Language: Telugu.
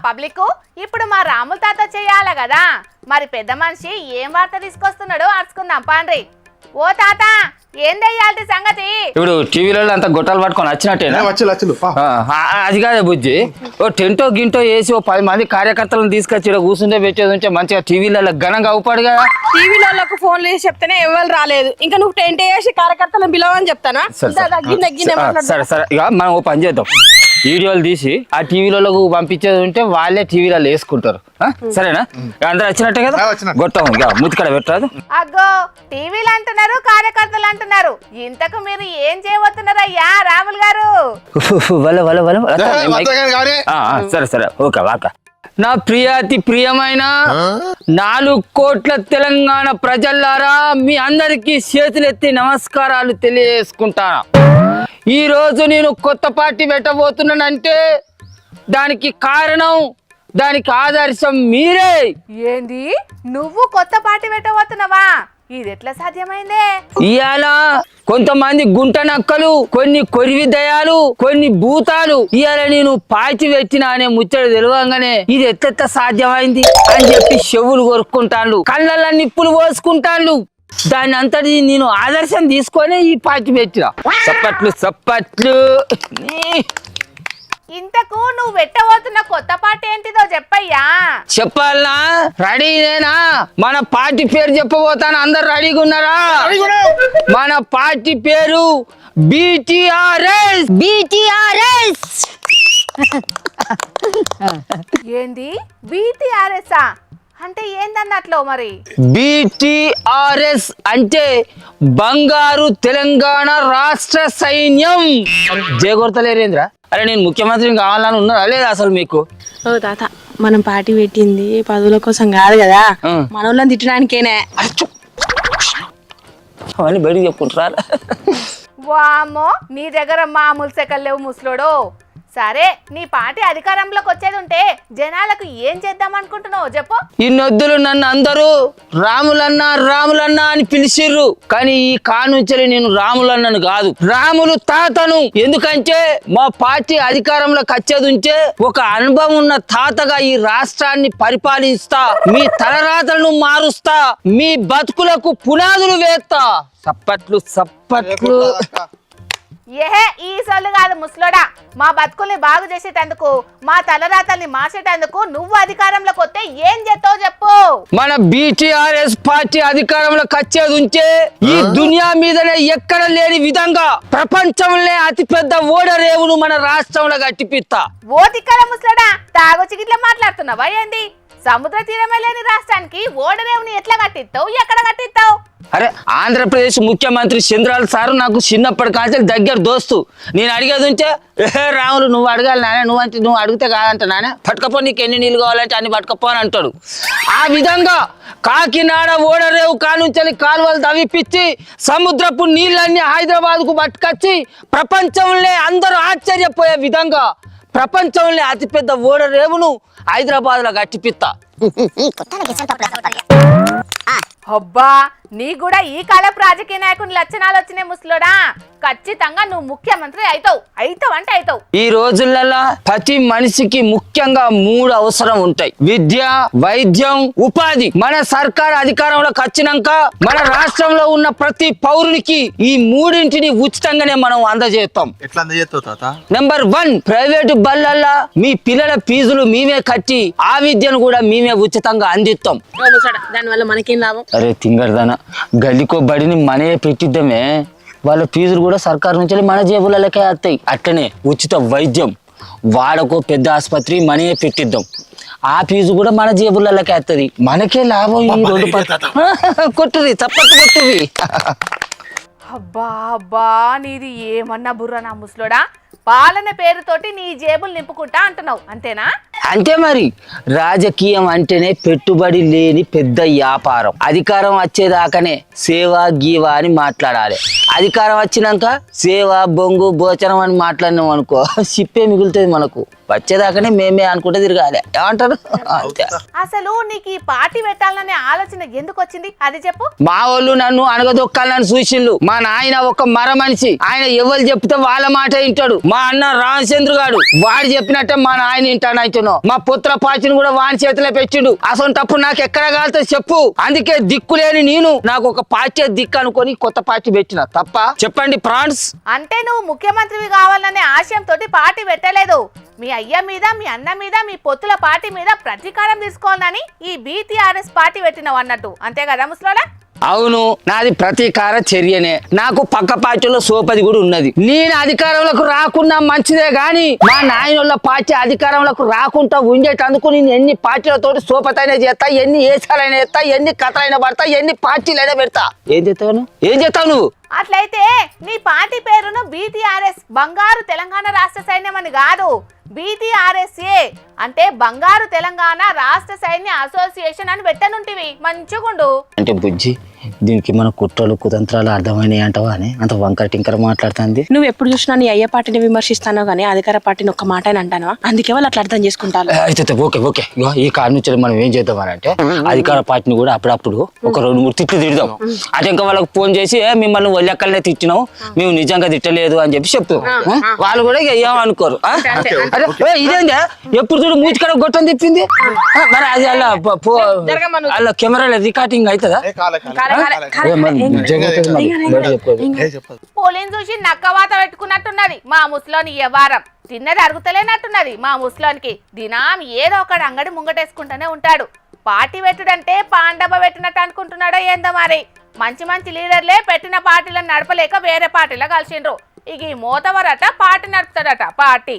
పబ్లిక్ ఇప్పుడు మా రాముల తాత చేయాలి కదా మరి పెద్ద మనిషి ఏం వార్త తీసుకొస్తున్నాడో అర్చుకుందాం పాండ్రి. ఓ తాత ఏందయ్యాల్టి సంగతి? ఇప్పుడు టీవీలలో అంతా గొట్టాలు పట్టుకొని వచ్చినట్టేనా? అది కాదే బుజ్జి, ఓ టెంటో గింటో వేసి ఓ 10 మంది కార్యకర్తలను తీసుకొచ్చి ఇక్కడ కూర్చుంటే పెట్టేది ఉంటే మంచిగా టీవీలలో ఘనంగా అవుపాడు కదా. టీవీలకు ఫోన్లు చేసి చెప్తేనే ఎవరు రాలేదు, ఇంకా నువ్వు టెంట్ వేసి కార్యకర్తలను పిలవని చెప్తానా? సరే సరే, ఇక మనం ఓ పని చేద్దాం, వీడియోలు తీసి ఆ టీవీలకు పంపించేది ఉంటే వాళ్ళే టీవీలలో వేసుకుంటారు. సరేనా? అందరూ వచ్చినట్టే కదా, గొట్టం ఇక ముతికడ పెట్టరాదు. అగ్గో టీవీలు అంటున్నారు, కార్యకర్తలు అంటున్నారు, ఇంతకు మీరు ఏం చేయబోతున్నారయ్యా రాములు గారు? సరే సరే, ఓకే వాక. నా ప్రియాతి ప్రియమైన 4 కోట్ల తెలంగాణ ప్రజలారా, మీ అందరికీ చేతులెత్తి నమస్కారాలు తెలియజేసుకుంటాను. ఈ రోజు నేను కొత్త పార్టీ పెట్టబోతున్నానంటే దానికి కారణం, దానికి ఆదర్శం మీరే. ఏంది నువ్వు కొత్త పార్టీ పెట్టబోతున్నావా? ఇది ఎట్లా సాధ్యమైందే? ఇవాళ కొంతమంది గుంట నక్కలు, కొన్ని కొరివి దయాలు, కొన్ని భూతాలు ఇవాళ నేను పార్టీ పెట్టిన అనే ముచ్చట తెలియగానే ఇది ఎట్లెట్లా సాధ్యమైంది అని చెప్పి చెవులు కొరుక్కుంటాను, కళ్ళల్లో నిప్పులు పోసుకుంటాను. దాన్ని అంతటి నేను ఆదర్శం తీసుకొని ఈ పార్టీ పెట్టిన. చప్పట్లు చప్పట్లు. ఇంతకు నువ్వు పెట్టబోతున్న కొత్త పార్టీ ఏంటిదో చెప్పయ్యా. చెప్పాలనా? రెడీనేనా? మన పార్టీ పేరు చెప్పబోతాను, అందరు రెడీగా ఉన్నారా? మన పార్టీ పేరు BTRS. ఏంది BTRS అంటే ఏందన్నట్లు మరి? BTRS అంటే బంగారు తెలంగాణ రాష్ట్ర సైన్యం. జయగొడతలేరేంద్ర? అరే నేను ముఖ్యమంత్రిని కావాలని ఉన్నారా లేదా అసలు మీకు? ఓ తాత, మనం పార్టీ పెట్టింది పదవుల కోసం కాదు కదా, మన వాళ్ళని తిట్టడానికేనే. అవన్నీ బయటికి చెప్పుకుంటారా? వామ్మో, నీ దగ్గర మామూలు సెకలు లేవు ముసలోడు. సరే, నీ పార్టీ అధికారంలోకి వచ్చేది ఉంటే జనాలకు ఏం చేద్దాం అనుకుంటున్నావు చెప్పు. ఇన్నొద్దులు నన్ను అందరూ రాములన్నా రాములన్నా అని పిలిచిర్రు, కానీ ఈ కానుంచలి నేను రాములన్నను కాదు, రాములు తాతను. ఎందుకంటే మా పార్టీ అధికారంలోకి వచ్చేది ఉంటే ఒక అనుభవం ఉన్న తాతగా ఈ రాష్ట్రాన్ని పరిపాలిస్తా, మీ తలరాతలను మారుస్తా, మీ బతుకులకు పునాదులు వేస్తా. చప్పట్లు చప్పట్లు. ఏహే ఈ సొల్లు కాదు ముసలోడా, మా బతుకుల్ని బాగు చేసేటందుకు, మా తలరాతల్ని మార్చేటందుకు నువ్వు అధికారంలోకి వస్తే ఏం చేస్తావు చెప్పు. మన BTRS పార్టీ అధికారంలోకి వచ్చేది ఉంటే ఈ దునియా మీదనే ఎక్కడ లేని విధంగా ప్రపంచంలో అతిపెద్ద ఓడరేవును మన రాష్ట్రంలో కట్టిపిస్తా. ఓ తిక్కల ముసలోడా, తాగొచ్చి గిట్లా మాట్లాడుతున్నావా ఏంది? సముద్ర తీరమే లేని రాష్ట్రానికి ఓడరేవుని ఎట్లా కట్టిస్తావు, ఎక్కడ కట్టిస్తావు? అరే ఆంధ్రప్రదేశ్ ముఖ్యమంత్రి చంద్రాల సారు నాకు చిన్నప్పటి కాంచె దగ్గర దోస్తు. నేను అడిగేది ఉంటే రాములు నువ్వు అడగాలి నానే, నువ్వు అడిగితే కాదంట నానే, పట్టుకపో నీకు ఎన్ని నీళ్ళు కావాలంటే అన్ని పట్టుకపో అని అంటాడు. ఆ విధంగా కాకినాడ ఓడరేవు కానుంచలి కాలువలు తవ్విపించి సముద్రపు నీళ్ళన్నీ హైదరాబాద్కు పట్టుకొచ్చి ప్రపంచంలో అందరూ ఆశ్చర్యపోయే విధంగా ప్రపంచంలో అతిపెద్ద ఓడరేవును హైదరాబాద్ లో కట్టిపిస్తా. అబ్బా, నీ కూడా ఈ కాలపు రాజకీయ నాయకుని లక్షణాలు వచ్చినాయి ముసలోడా. ఖచ్చితంగా నువ్వు ముఖ్యమంత్రి అవుతావు అంటే అవుతావు. ఈ రోజులలో ప్రతి మనిషికి ముఖ్యంగా 3 అవసరం ఉంటాయి: విద్య, వైద్యం, ఉపాధి. మన సర్కార్ అధికారంలోకి వచ్చినాక మన రాష్ట్రంలో ఉన్న ప్రతి పౌరునికి ఈ 3ంటిని ఉచితంగానే మనం అందజేస్తాం. నెంబర్ 1, ప్రైవేటు బళ్ళల్లో మీ పిల్లల ఫీజులు మేమే కట్టి ఆ విద్యను కూడా మేమే ఉచితంగా అందిస్తాం. దానివల్ల మనకేం లాభం? అరే తింగరదానా, గల్లికో బడిని మనే పెట్టిద్దామే, వాళ్ళ ఫీజులు కూడా సర్కారు నుంచి మన జేబులకే వస్తాయి. అట్లనే ఉచిత వైద్యం, వాడకో పెద్ద ఆసుపత్రి మనే పెట్టిద్దాం, ఆ ఫీజు కూడా మన జేబులకే వస్తుంది, మనకే లాభం. ఈ 2 కొట్టుది చప్పట్టు కొట్టువి. అబ్బా అబ్బా, నీది ఏమన్నా బుర్ర నా ముసలోడా. పాలన పేరుతోటి నీ జేబులు నింపుకుంటా అంటున్నావు అంతేనా? అంతే మరి. రాజకీయం అంటేనే పెట్టుబడి లేని పెద్ద వ్యాపారం. అధికారం వచ్చేదాకానే సేవా గీవా అని మాట్లాడాలి. అధికారం వచ్చినాక సేవ బొంగు భోచనం అని మాట్లాడినాం అనుకో, సిప్పే మిగులుతుంది మనకు. వచ్చేదాకానే మేమే అనుకుంటే తిరగాలి. ఏమంటారు? అసలు నీకు ఈ పార్టీ పెట్టాలనే ఆలోచన ఎందుకు వచ్చింది అది చెప్పు. మా వాళ్ళు నన్ను అనగదొక్కాలని చూసిండు. మా నాయన ఒక మర మనిషి, ఆయన ఎవరు చెప్తే వాళ్ళ మాట వింటాడు. మా అన్న రామచంద్ర గాడు వాడు చెప్పినట్టే మా నాయన వింటాను. అనుకున్నావు మా పుత్ర పాచిని కూడా వాని చేతిలో పెట్టిండు అసలు నాకు ఎక్కడ కాలితే చెప్పు అందుకే దిక్కు లేని నేను నాకు ఒక పార్టీ దిక్కు అనుకొని కొత్త పార్టీ పెట్టిన తప్ప చెప్పండి ఫ్రాన్స్ అంటే నువ్వు ముఖ్యమంత్రివి కావాలనే ఆశయంతో పార్టీ పెట్టలేదు మీ అయ్య మీద మీ అన్న మీద మీ పొత్తుల పార్టీ మీద ప్రతీకారం తీసుకోవాలని ఈ బీటీఆర్ఎస్ పార్టీ పెట్టినవు అన్నట్టు అంతే కదా ముసలోడా అవును నాది ప్రతీకార చర్యనే నాకు పక్క పార్టీలో సోపది కూడా ఉన్నది నేను అధికారంలోకి రాకున్నా మంచిదే గాని మా నాయనోళ్ళ పార్టీ అధికారంలోకి రాకుండా ఉండేటందుకు నేను ఎన్ని పార్టీలతో సోపతైనా చేస్తా ఎన్ని ఏసాలైనా చేస్తా ఎన్ని కథలైనా పడతా ఎన్ని పార్టీలైనా పెడతా ఏం చేస్తావు నువ్వు అట్లయితే నీ పార్టీ పేరును బీటీఆర్ఎస్ బంగారు తెలంగాణ రాష్ట్ర సైన్యం అని కాదు బీటీఆర్ఎస్ఏ అంటే బంగారు తెలంగాణ రాష్ట్ర సైన్య అసోసియేషన్ అని పెట్టనుంటివి మంచిగుండు అంటే బుజ్జి దీనికి మన కుట్రలు కుతంత్రాలు అర్థమైనాయి అంటవా అని అంత వంకర టింకర మాట్లాడుతుంది నువ్వు ఎప్పుడు చూసినా నీ అయ్య పార్టీని విమర్శిస్తానో గానీ అధికార పార్టీని ఒక్క మాట అని అంటాను అందుకే వాళ్ళు అట్లా అర్థం చేసుకుంటారు అయితే ఓకే ఇగో ఈ కారణం నుంచి మనం ఏం చేద్దాం అని అంటే అధికార పార్టీని కూడా అప్పుడప్పుడు ఒక 2-3 తిట్లు తిడదాం అదే ఇంకా వాళ్ళకి ఫోన్ చేసి మిమ్మల్ని ఒళ్ళెక్కలనే తిట్టినాం మేము నిజంగా తిట్టలేదు అని చెప్పి చెప్తాం వాళ్ళు కూడా ఇక ఏమనుకోరు అరే ఇదేందా ఎప్పుడు చూడు మూతికడ గొట్టం తిప్పింది మరి అది అలా కెమెరాలో రికార్డింగ్ అవుతుందా పోలింగ్ చూసి నక్కవాత పెట్టుకున్నట్టున్నది మా ముసలోని వ్యవహారం తిన్నది అరుగుతలేనట్టున్నది మా ముసలోనికి దినాం ఏదో ఒకటి అంగడి ముంగటేసుకుంటూనే ఉంటాడు పార్టీ పెట్టుడంటే పాండవ పెట్టినట్టు అనుకుంటున్నాడో ఏందో మరి మంచి మంచి లీడర్లే పెట్టిన పార్టీలను నడపలేక వేరే పార్టీలో కలిసిండ్రు ఇక ఈ మోతవరట పార్టీ నడుపుతాడట పార్టీ